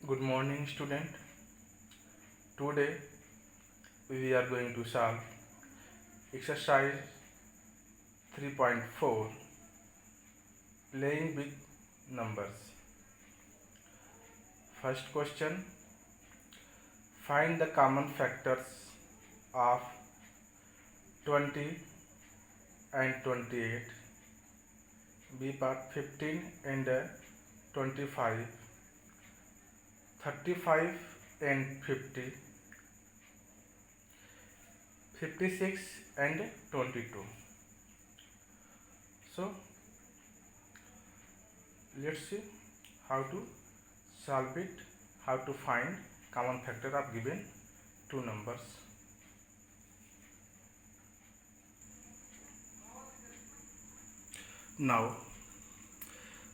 Good morning, student. Today we are going to solve exercise 3.4 playing with numbers. First question, find the common factors of 20 and 28. B part 15 and 25, 35 and 50, 56 and 22. So let's see how to solve it, how to find common factor of given two numbers. Now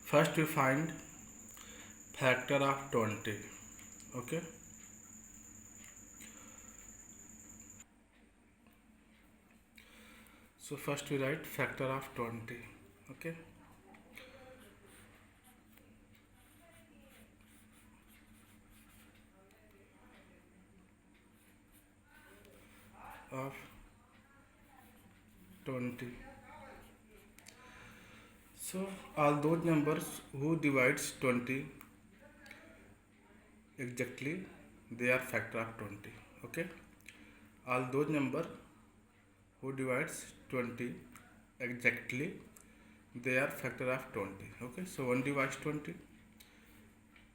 first we find factor of 20. Okay, so first we write factor of 20. Okay, of 20. So all those numbers who divides 20 exactly, they are factor of 20. Okay, all those number who divides 20 exactly, they are factor of 20. Okay, so 1 divides 20.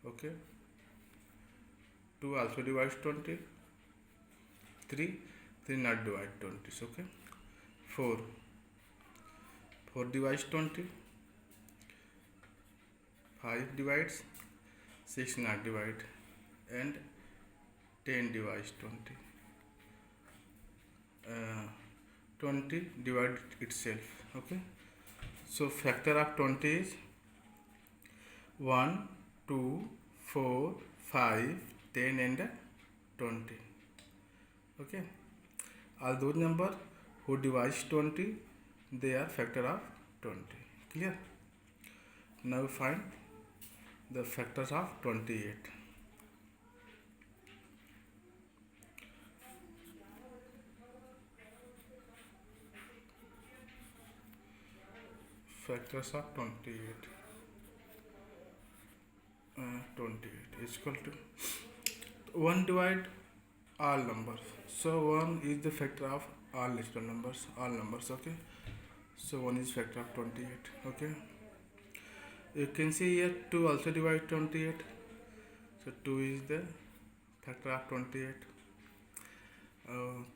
Okay, 2 also divides 20. 3 not divide 20. So, okay, 4 divides 20. 5 divides, 6 not divide, and 10 divides 20. 20 divide itself. Okay, so factor of 20 is 1, 2, 4, 5, 10 and 20. Okay, all those number who divides 20, they are factor of 20. Clear? Now find the factors of 28. Factors of 28. 28 is equal to 1 divide all numbers. So 1 is the factor of all natural numbers, all numbers. Okay, so 1 is factor of 28. Okay, you can see here 2 also divide 28. So 2 is the factor of 28.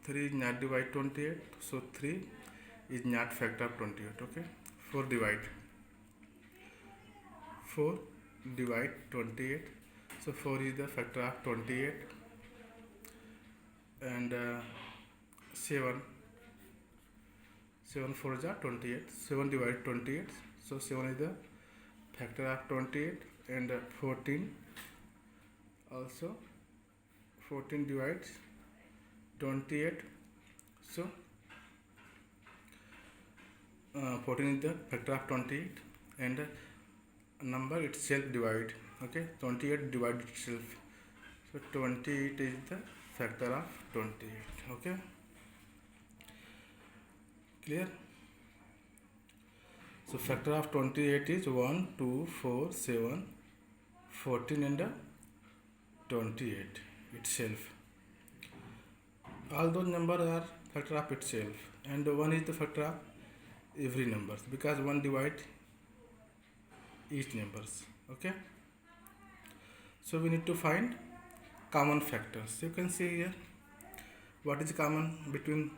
3 is not divide 28. So 3 is not factor of 28. Okay, 4 divide 28. So 4 is the factor of 28. And 7 4 is 28. 7 divide 28. So 7 is the factor of 28. And 14 also, 14 divides 28. So 14 is the factor of 28, and number itself divide. Okay, 28 divide itself. So 28 is the factor of 28. Okay, clear? So factor of 28 is 1, 2, 4, 7, 14 and 28 itself. All those numbers are factor of itself, and 1 is the factor of every numbers, because 1 divide each numbers. Okay, so we need to find common factors. You can see here what is common between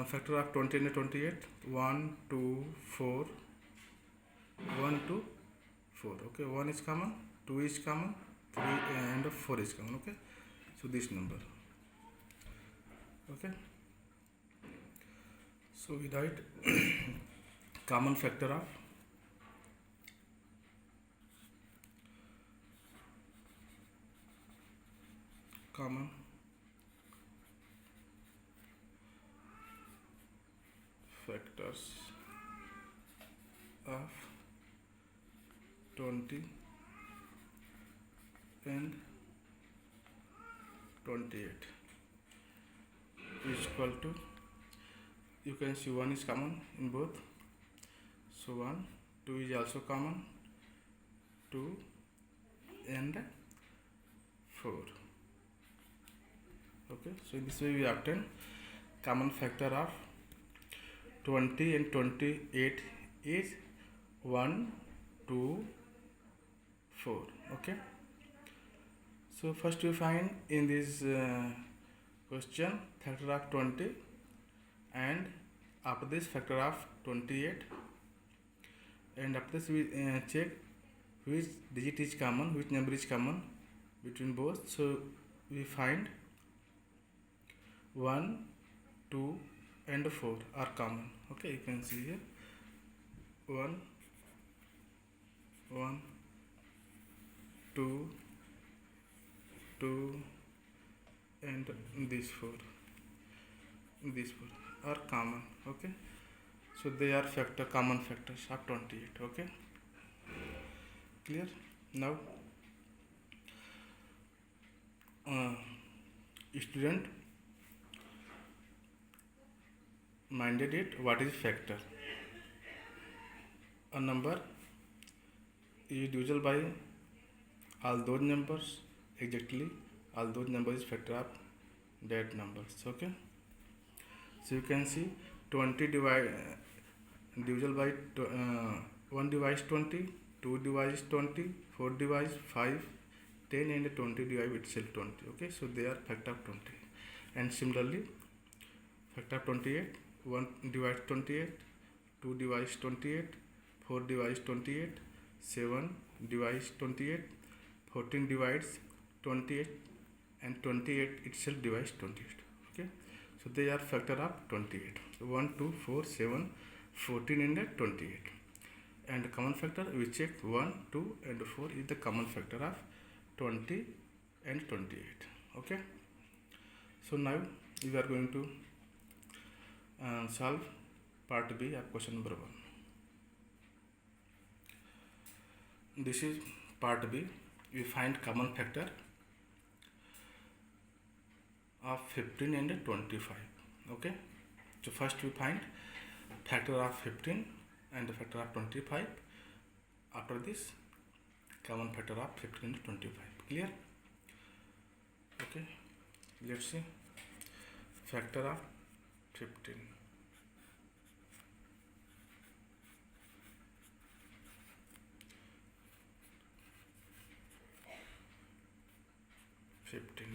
factor of 20 and 28. 1, 2, 4, 1, 2, 4. Okay, 1 is common, 2 is common, 3 and 4 is common. Okay, so this number. Okay, so we write common factor of factors of 20 and 28 is equal to, you can see 1 is common in both, so 1, 2 is also common, 2 and 4. Okay, so in this way we obtain common factor of 20 and 28 is 1, 2, 4. Okay, so first we find in this question factor of 20, and after this factor of 28, and after this we check which digit is common, which number is common between both. So we find 1, 2 and 4 are common. Okay, you can see here 1, 2, 2 and these 4 are common. Okay, so they are common factors of 28. Okay, clear? Now student minded it, what is factor? A number is divisible by all those numbers, exactly all those numbers is factor of that numbers. Okay, so you can see 20 divisible by 1 divides 20, 2 divides 20, 4 divides 5, 10 and 20 divide itself 20. Okay, so they are factor of 20. And similarly factor of 28, 1 divides 28, 2 divides 28, 4 divides 28, 7 divides 28, 14 divides 28 and 28 itself divides 28. Okay, so they are factor of 28. So 1, 2, 4, 7, 14 and 28. And common factor we check 1, 2 and 4 is the common factor of 20 and 28. Okay, so now we are going to solve part B of question number 1. This is part B. We find common factor of 15 and 25. Okay, so first we find factor of 15 and the factor of 25. After this, common factor of 15 and 25. Clear? Okay, let's see. Factor of 15.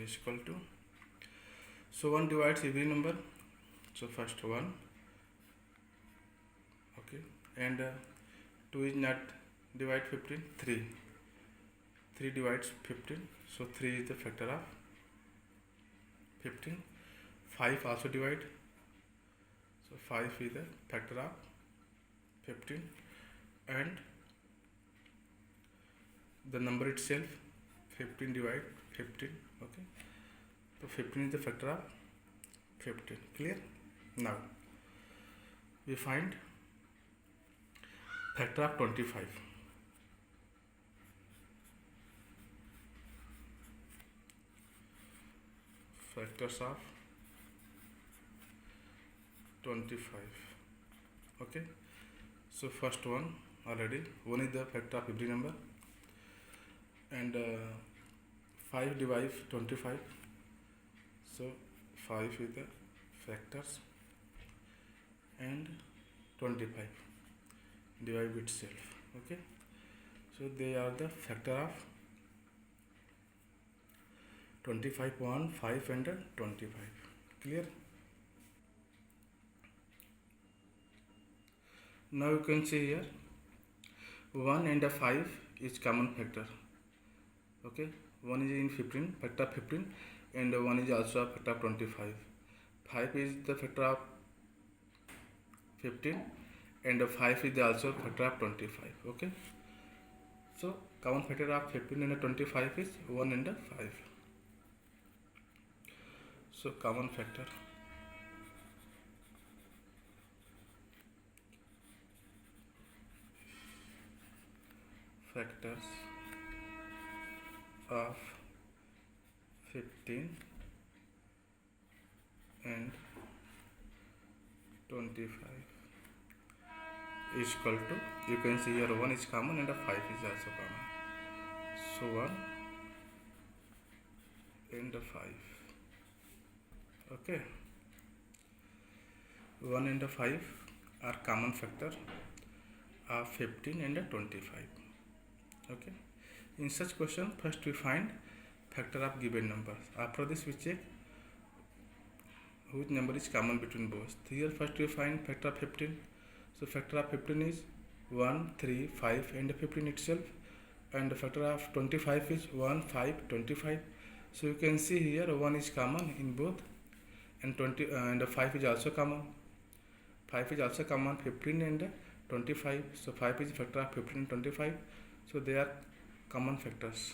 Is equal to, so 1 divides every number, so first 1. Okay, and 2 is not divide 15, 3 divides 15, so 3 is the factor of 15. 5 also divide, so 5 is the factor of 15, and the number itself 15 divide 15. Okay, so 15 is the factor of 15. Clear? Now we find factor of 25. Factors of 25. Okay, so first one already, 1 is the factor of every number, and 5 divides 25, so 5 is the factors, and 25 divide itself. Okay, so they are the factor of 25, 1, 5 and 25. Clear? Now you can see here 1 and 5 is common factor. Okay, 1 is in 15, factor of 15, and 1 is also a factor of 25. 5 is the factor of 15 and 5 is also factor of 25. Okay, so common factor of 15 and 25 is 1 and 5. So common factors of 15 and 25 is equal to, you can see here 1 is common and a 5 is also common. So 1 and a 5. Okay. 1 and a 5 are common factor of 15 and a 25. Okay. In such question, first we find factor of given numbers. After this we check which number is common between both. Here first we find factor of 15. So factor of 15 is 1, 3, 5 and 15 itself, and the factor of 25 is 1, 5, 25. So you can see here 1 is common in both, and 20 and 5 is also common. 5 is also common, 15 and 25. So 5 is factor of 15 and 25. So they are common factors.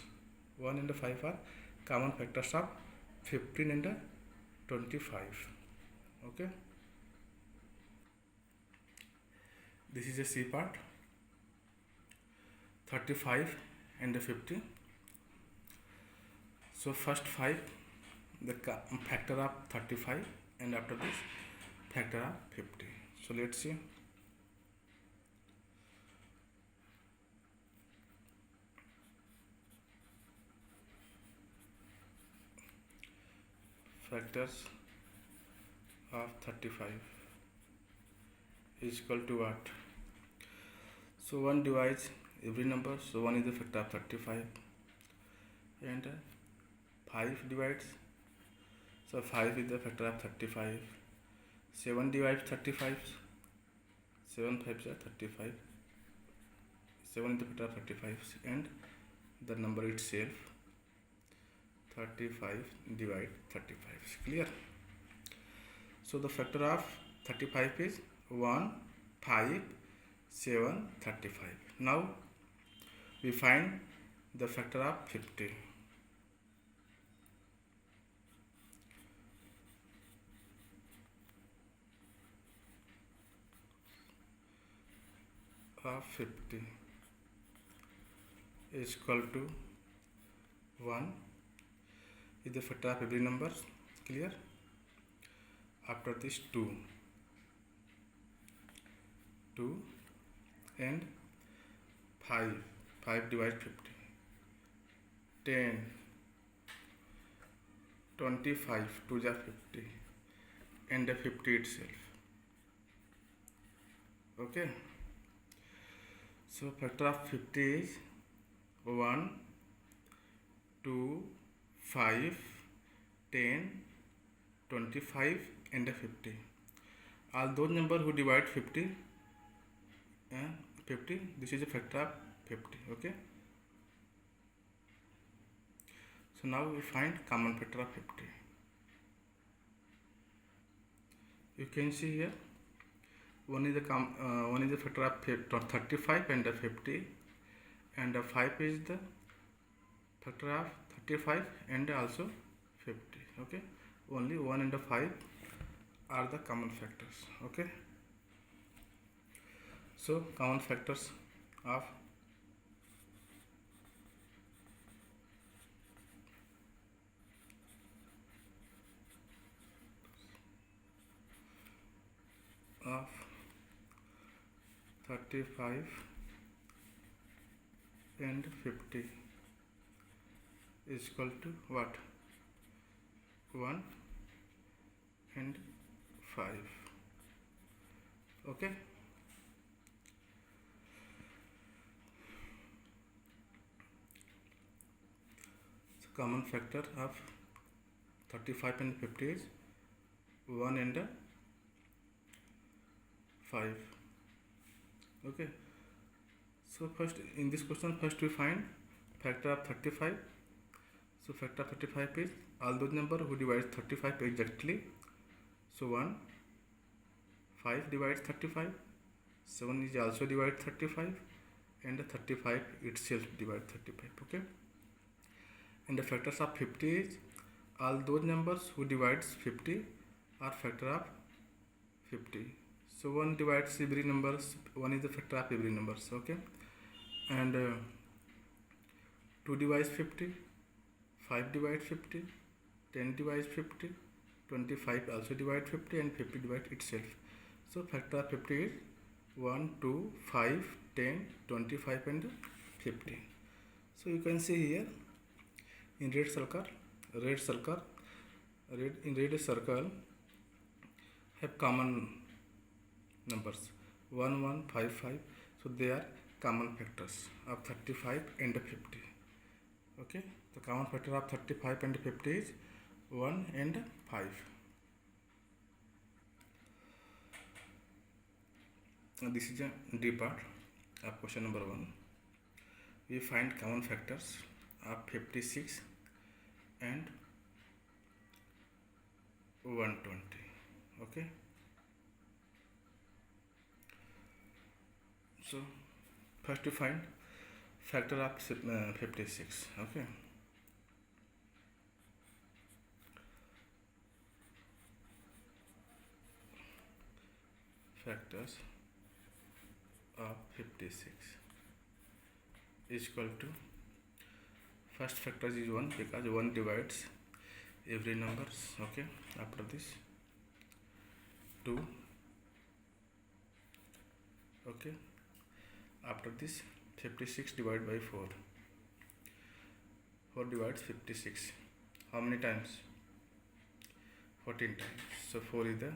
1 and 5 are common factors of 15 and 25. Okay. This is a C part. 35 and 50. So first 5, the factor of 35, and after this factor of 50. So let's see. Factors of 35 is equal to what? So 1 divides every number, so 1 is the factor of 35, and 5 divides, so 5 is the factor of 35. 7 divides 35, 7 5s are 35, 7 is the factor of 35, and the number itself 35 divide 35. Clear? So the factor of 35 is 1, 5, 7, 35. Now we find the factor of 50. Of 50 is equal to 1 is the factor of every number. Clear? After this 2 and 5 divided 50, 10, 25, 2 are 50, and the 50 itself. Okay. So factor of 50 is 1, 2, 5, 10, 25 and 50. All those numbers who divide 50, this is a factor of 50. Okay. So now we find common factor of 50. You can see here one is the factor of 35 and 50, and 5 is the factor of 35 and also 50. Okay. Only 1 and 5 are the common factors. Okay. So common factors of of 35 and 50 is equal to what? 1 and 5. Okay. So common factor of 35 and 50 is 1 and 5. Okay. So first in this question, first we find factor of 35. So factor of 35 is all those numbers who divides 35 exactly. So 1, 5 divides 35, 7 is also divided 35, and 35 itself divides 35. Okay. And the factors of 50 is all those numbers who divides 50 are factor of 50. So 1 divides every numbers, 1 is the factor of every numbers. Okay. And 2 divides 50, 5 divide 50, 10 divides 50, 25 also divide 50, and 50 divide itself. So factor of 50 is 1, 2, 5, 10, 25 and 50. So you can see here in red circle have common numbers 1, 1, 5, 5. So they are common factors of 35 and 50. Okay, the common factor of 35 and 50 is 1 and 5. Now this is a D part of question number 1. We find common factors of 56 and 120. Okay, so first to find factor of 56. Okay, factors of 56 is equal to, first factor is 1 because 1 divides every numbers. Okay, after this 2. Okay, after this 56 divided by 4. 4 divides 56. How many times? 14 times. So 4 is the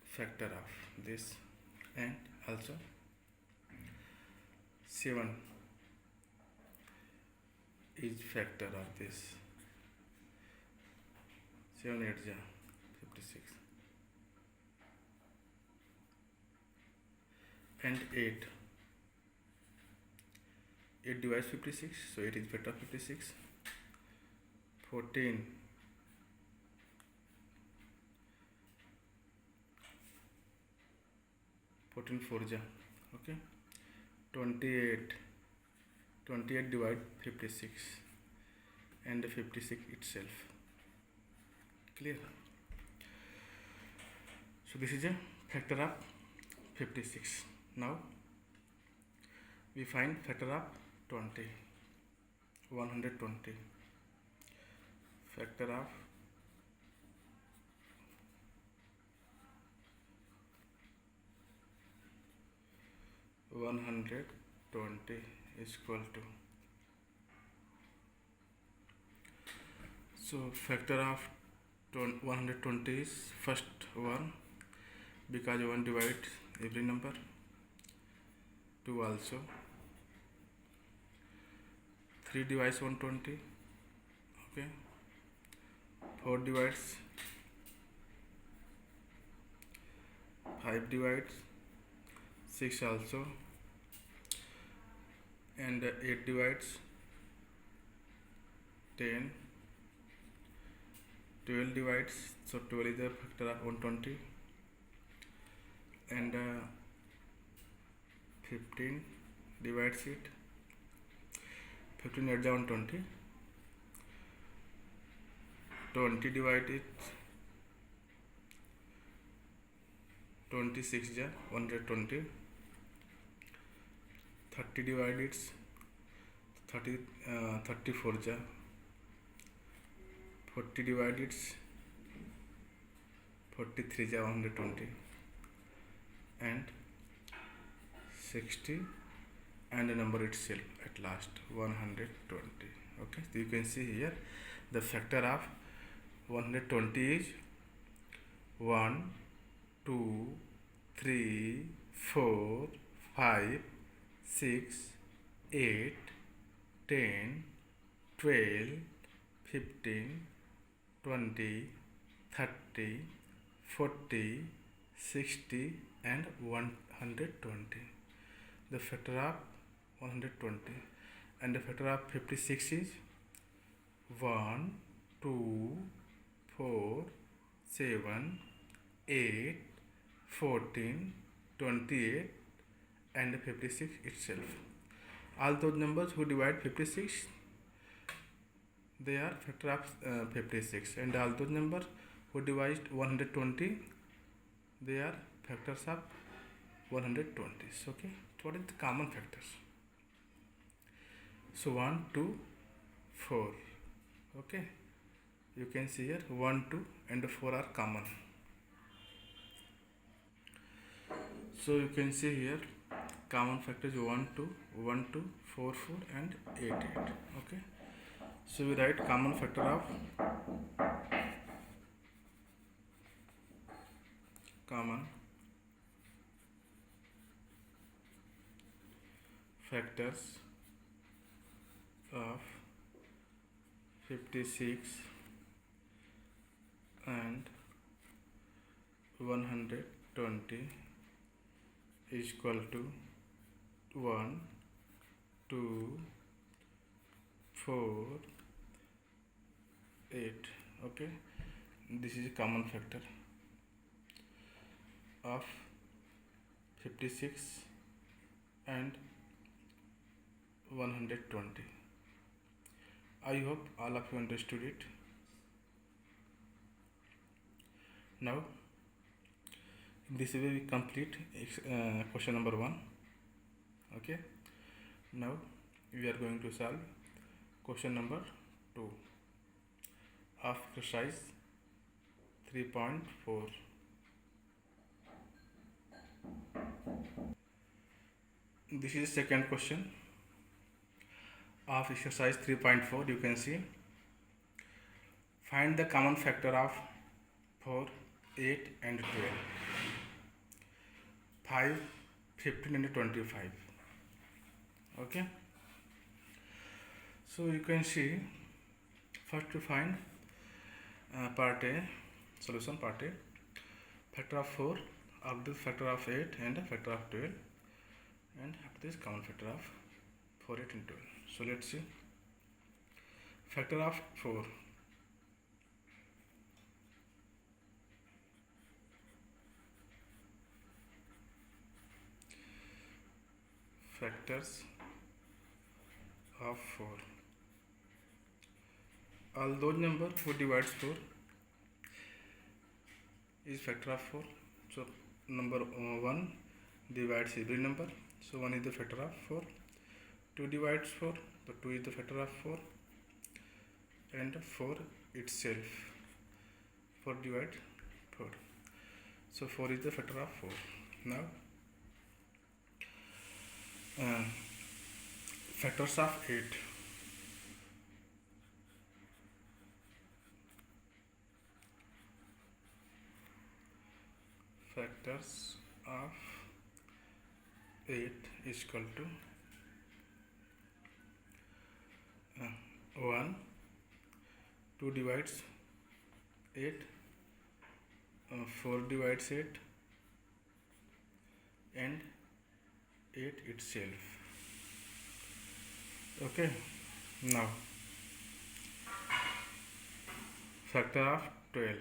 factor of this, and also 7 is factor of this. 7 8 ja 56, and 8 divides 56, so 8 is factor of 56. 14 4 ja. Okay, 28 divide 56 and 56 itself. Clear? So this is a factor of 56. Now we find factor of 20, 120. Factor of 120 is equal to, so factor of 120 is first 1 because 1 divides every number. 2 also. 3 divides 120. Okay, 4 divides, 5 divides, 6 also, and 8 divides 10. 12 divides, so 12 is the factor of 120, and 15 divides it. 15 8 120. 20 divide it. 26 ja 120. 30 divide it. 34 ja. 40 divide it. 43 ja 120, and 60, and the number itself at last 120. Okay, so you can see here the factor of 120 is 1, 2, 3, 4, 5, 6, 8, 10, 12, 15, 20, 30, 40, 60, and 120. The factor of 120, and the factor of 56 is 1, 2, 4, 7, 8, 14, 28, and 56 itself. All those numbers who divide 56, they are factor of 56, and all those numbers who divide 120, they are factors of 120. Okay, so what is the common factors? So 1, 2, 4. Okay, you can see here 1, 2 and 4 are common. So you can see here common factor is 1, 2, 1, 2, 4, 4 and 8, 8. Okay, so we write common factor of common factors of 56 and 120 is equal to 1, 2, 4, 8. Okay, this is a common factor of 56 and 120. I hope all of you understood it. Now this way we complete question number 1. Okay, now we are going to solve question number 2 of exercise 3.4. This is second question of exercise 3.4. You can see find the common factor of 4, 8 and 12, 5, 15 and 25. Okay, so you can see first to find part A, solution part A, factor of 4, after this factor of 8 and factor of 12, and after this common factor of 4, 8 and 12. So let's see factor of 4. Factors of 4. All those number who divides 4 is factor of 4. So number 1 divides every number. So 1 is the factor of 4. 2 divides 4. So 2 is the factor of 4. And 4 itself. 4 divides 4. So 4 is the factor of 4. Now factors of 8. Factors of 8 is equal to 1, 2 divides 8, 4 divides 8 and 8 itself. Okay, now factor of 12.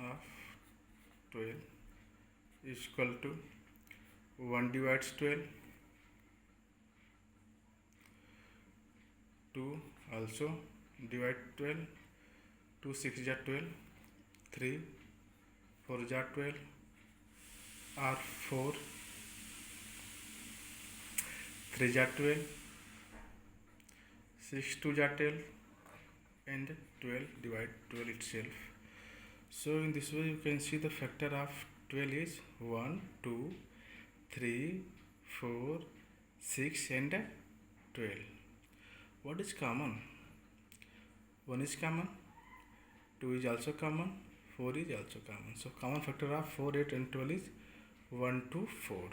Of 12 is equal to 1 divides 12, 2 also divide 12, 2 6 is 12, 3 4 is 12, or 4 3 is 12, 6 2 is 12, and 12 divide 12 itself. So in this way you can see the factor of 12 is 1, 2, 3, 4, 6 and 12. What is common? 1 is common, 2 is also common, 4 is also common. So common factor of 4, 8 and 12 is 1, 2, 4.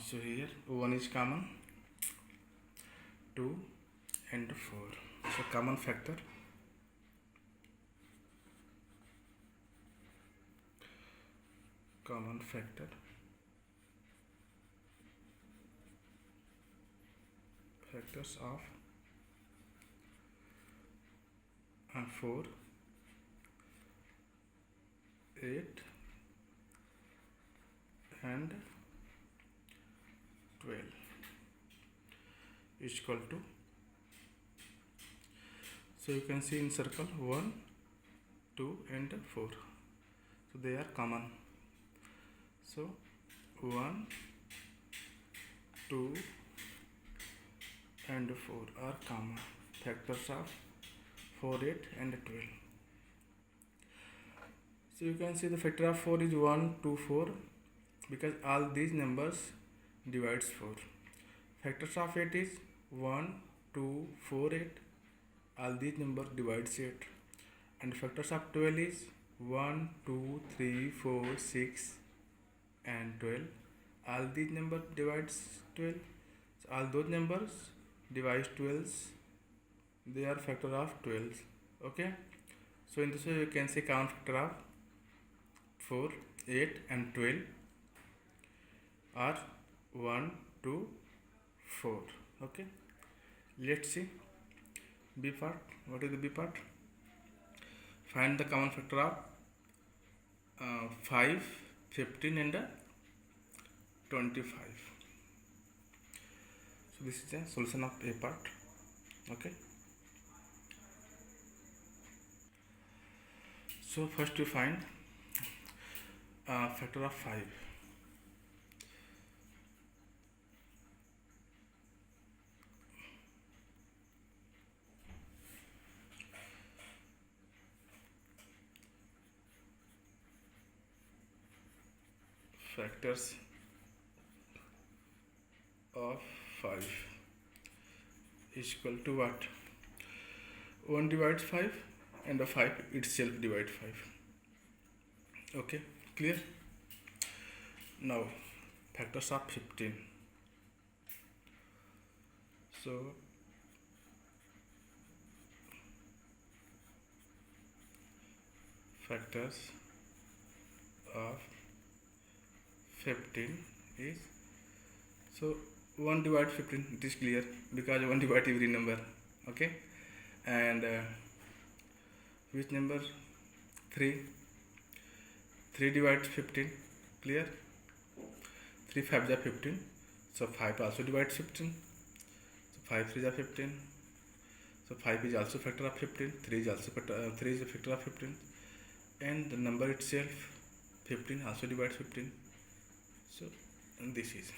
So here 1 is common, 2 and 4. So common factor factors of 4, 8 and 12 is equal to, so you can see in circle 1, 2 and 4. so they are common. So 1, 2 and 4 are common factors of 4, 8 and 12. So you can see the factor of 4 is 1, 2, 4 because all these numbers divides 4. Factors of 8 is 1, 2, 4, 8. All these numbers divides 8. And factors of 12 is 1, 2, 3, 4, 6 and 12. All these numbers divides 12. So all those numbers divides 12. They are factor of 12. Okay. So in this way you can say common factor of 4, 8 and 12 are 1, 2, 4. Okay. Let's see B part. What is the B part? Find the common factor of 5, 15 and 25. So this is the solution of A part. Okay. So first we find factor of 5. Factors of 5 is equal to what? 1 divides 5 and the 5 itself divides 5. Okay, clear? Now factors of 15. So factors of 15 is, so 1 divide 15, it is clear because 1 divide every number. Okay, and which number? 3 divides 15, clear? 3 5 are 15, so 5 also divides 15, so 5 3 are 15, so 5 is also factor of 15, 3 is also a factor of 15, and the number itself 15 also divides 15. So this is,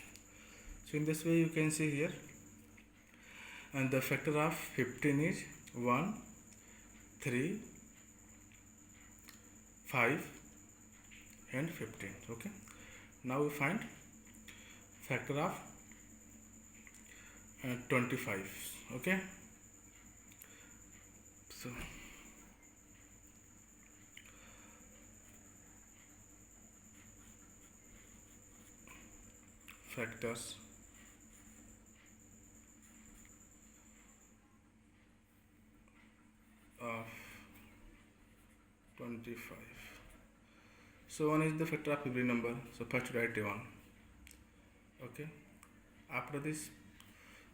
so in this way you can see here, and the factor of 15 is 1, 3, 5 and 15. Okay, now we find factor of 25. Okay, so factors of 25. So 1 is the factor of every number, so first write 1. Okay, after this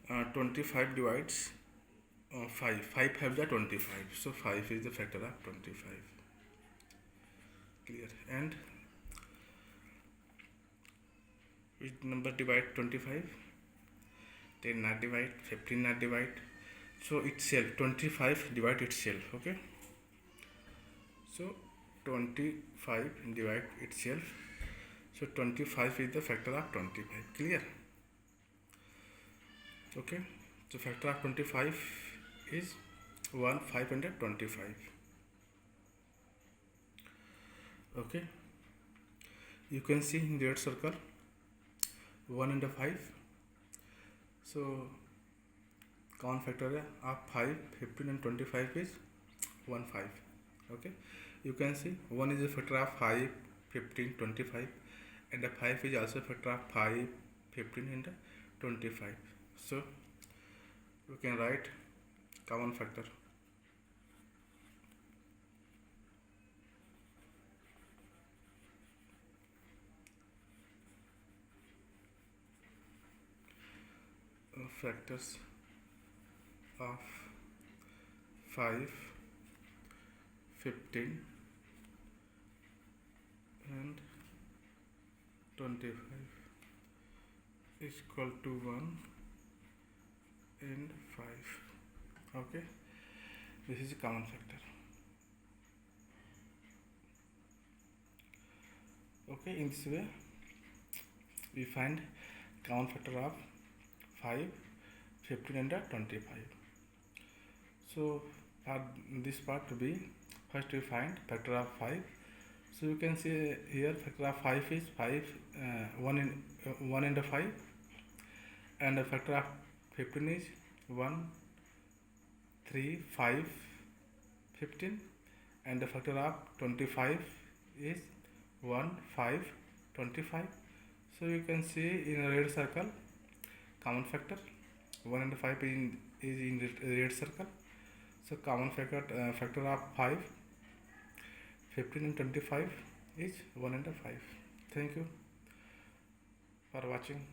25 divides 5 5 are 25, so 5 is the factor of 25. Clear? And which number divide 25? 10 not divide, 15 not divide, so itself 25 divide itself. Okay, so 25 divide itself, so 25 is the factor of 25. Clear? Okay, so factor of 25 is 1, 5 and 25. Okay, you can see in the red circle 1 and 5. So common factor of 5, 15 and 25 is 1, 5. Okay, you can see 1 is a factor of 5, 15, 25, and the 5 is also a factor of 5, 15 and 25. So we can write common factor. Factors of 5, 15 and 25 is equal to 1 and 5. Okay, this is a common factor. Okay, in this way we find common factor of 5, 15 and 25. So for this part to be, first we find factor of 5. So you can see here factor of 5 is 5, 1 into 5, and the factor of 15 is 1, 3, 5, 15, and the factor of 25 is 1, 5, 25. So you can see in a red circle common factor 1 and 5 is in the red circle. So common factor of 5, 15 and 25 is 1 and 5. Thank you for watching.